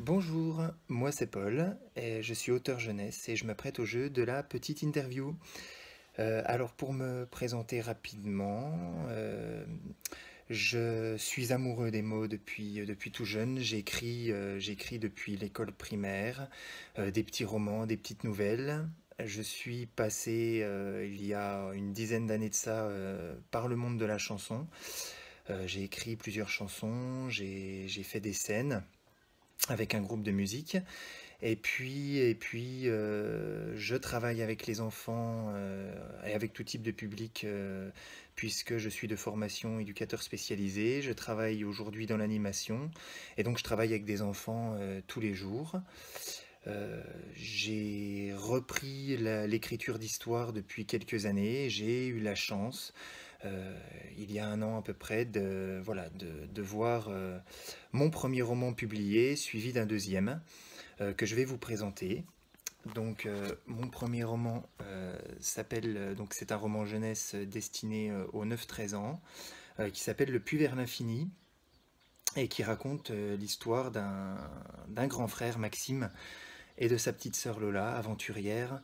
Bonjour, moi c'est Paul et je suis auteur jeunesse et je m'apprête au jeu de la petite interview. Alors pour me présenter rapidement, je suis amoureux des mots depuis tout jeune. J'écris depuis l'école primaire, des petits romans, des petites nouvelles. Je suis passé il y a une dizaine d'années de ça par le monde de la chanson. J'ai écrit plusieurs chansons, j'ai fait des scènes avec un groupe de musique. Je travaille avec les enfants et avec tout type de public puisque je suis de formation éducateur spécialisé. Je travaille aujourd'hui dans l'animation et donc je travaille avec des enfants tous les jours. J'ai repris l'écriture d'histoire depuis quelques années. J'ai eu la chance, il y a un an à peu près, de voir mon premier roman publié, suivi d'un deuxième que je vais vous présenter. Donc, mon premier roman donc c'est un roman jeunesse destiné aux 9-13 ans, qui s'appelle Le Puits vers l'infini et qui raconte l'histoire d'un grand frère, Maxime, et de sa petite sœur Lola, aventurière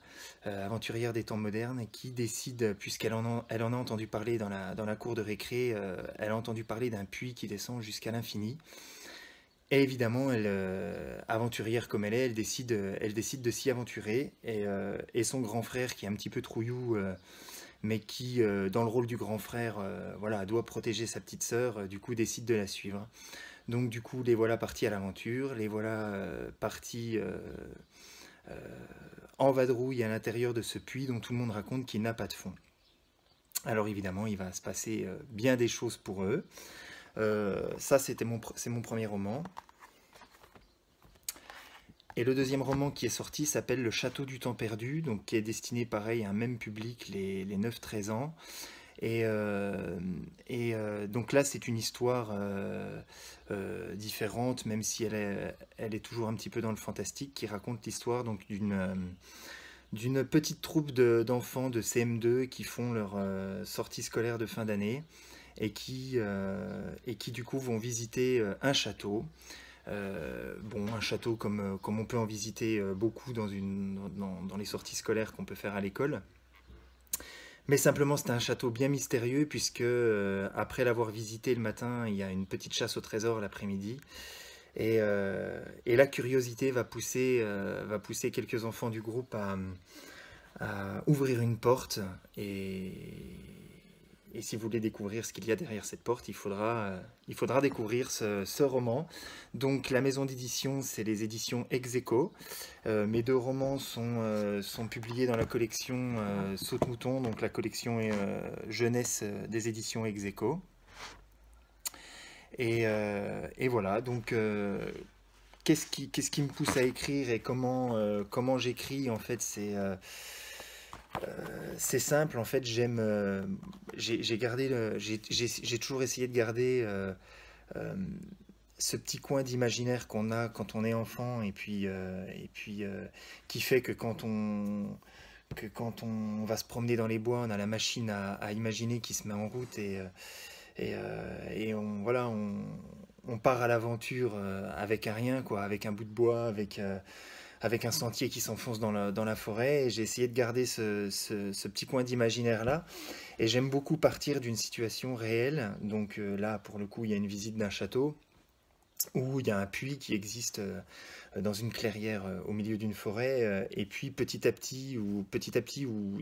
des temps modernes, et qui décide, elle en a entendu parler dans la cour de récré, elle a entendu parler d'un puits qui descend jusqu'à l'infini. Et évidemment, aventurière comme elle décide de s'y aventurer. Et son grand frère, qui est un petit peu trouillou, mais qui, dans le rôle du grand frère, voilà, doit protéger sa petite sœur, du coup décide de la suivre. Donc du coup, les voilà partis à l'aventure, les voilà partis en vadrouille à l'intérieur de ce puits dont tout le monde raconte qu'il n'a pas de fond. Alors évidemment, il va se passer bien des choses pour eux. Ça, c'est mon premier roman. Et le deuxième roman qui est sorti s'appelle Le Château du Temps Perdu, donc qui est destiné pareil à un même public, les 9-13 ans. Donc là, c'est une histoire différente, même si elle est toujours un petit peu dans le fantastique, qui raconte l'histoire donc d'une petite troupe d'enfants de CM2 qui font leur sortie scolaire de fin d'année et qui du coup vont visiter un château. Bon, un château comme on peut en visiter beaucoup dans les sorties scolaires qu'on peut faire à l'école. Mais simplement, c'était un château bien mystérieux puisque après l'avoir visité le matin, il y a une petite chasse au trésor l'après-midi. Et la curiosité va pousser quelques enfants du groupe à ouvrir une porte. Et si vous voulez découvrir ce qu'il y a derrière cette porte, il faudra découvrir ce roman. Donc la maison d'édition, c'est les éditions Ex Aequo. Mes deux romans sont publiés dans la collection Saute-Mouton, donc la collection jeunesse des éditions Ex Aequo. Et voilà, donc qu'est-ce qui me pousse à écrire et comment j'écris, en fait, c'est simple, en fait, j'ai gardé j'ai toujours essayé de garder euh, ce petit coin d'imaginaire qu'on a quand on est enfant qui fait que quand on va se promener dans les bois, on a la machine à imaginer qui se met en route voilà, on part à l'aventure avec un rien, quoi, avec un bout de bois, avec un sentier qui s'enfonce dans la forêt. Et j'ai essayé de garder ce petit coin d'imaginaire-là. Et j'aime beaucoup partir d'une situation réelle. Donc là, pour le coup, il y a une visite d'un château où il y a un puits qui existe dans une clairière au milieu d'une forêt. Et puis petit à petit, ou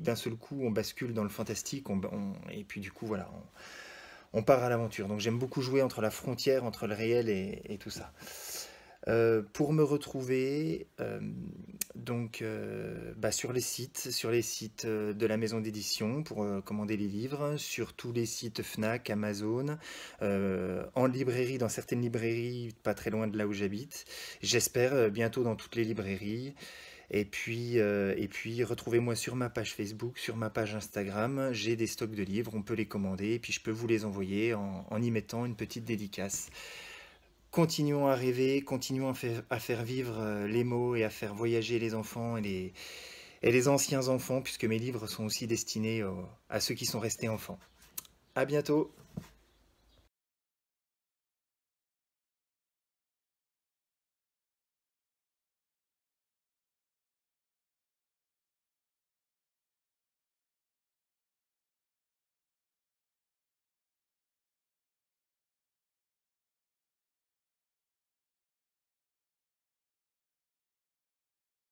d'un seul coup, on bascule dans le fantastique. Et puis du coup, voilà, on part à l'aventure. Donc j'aime beaucoup jouer entre la frontière, entre le réel et tout ça. Pour me retrouver sur les sites de la maison d'édition pour commander les livres, sur tous les sites Fnac, Amazon, en librairie, dans certaines librairies pas très loin de là où j'habite. J'espère bientôt dans toutes les librairies. Et puis retrouvez-moi sur ma page Facebook, sur ma page Instagram. J'ai des stocks de livres, on peut les commander et puis je peux vous les envoyer en y mettant une petite dédicace. Continuons à rêver, continuons à faire vivre les mots et à faire voyager les enfants et les anciens enfants, puisque mes livres sont aussi destinés à ceux qui sont restés enfants. À bientôt!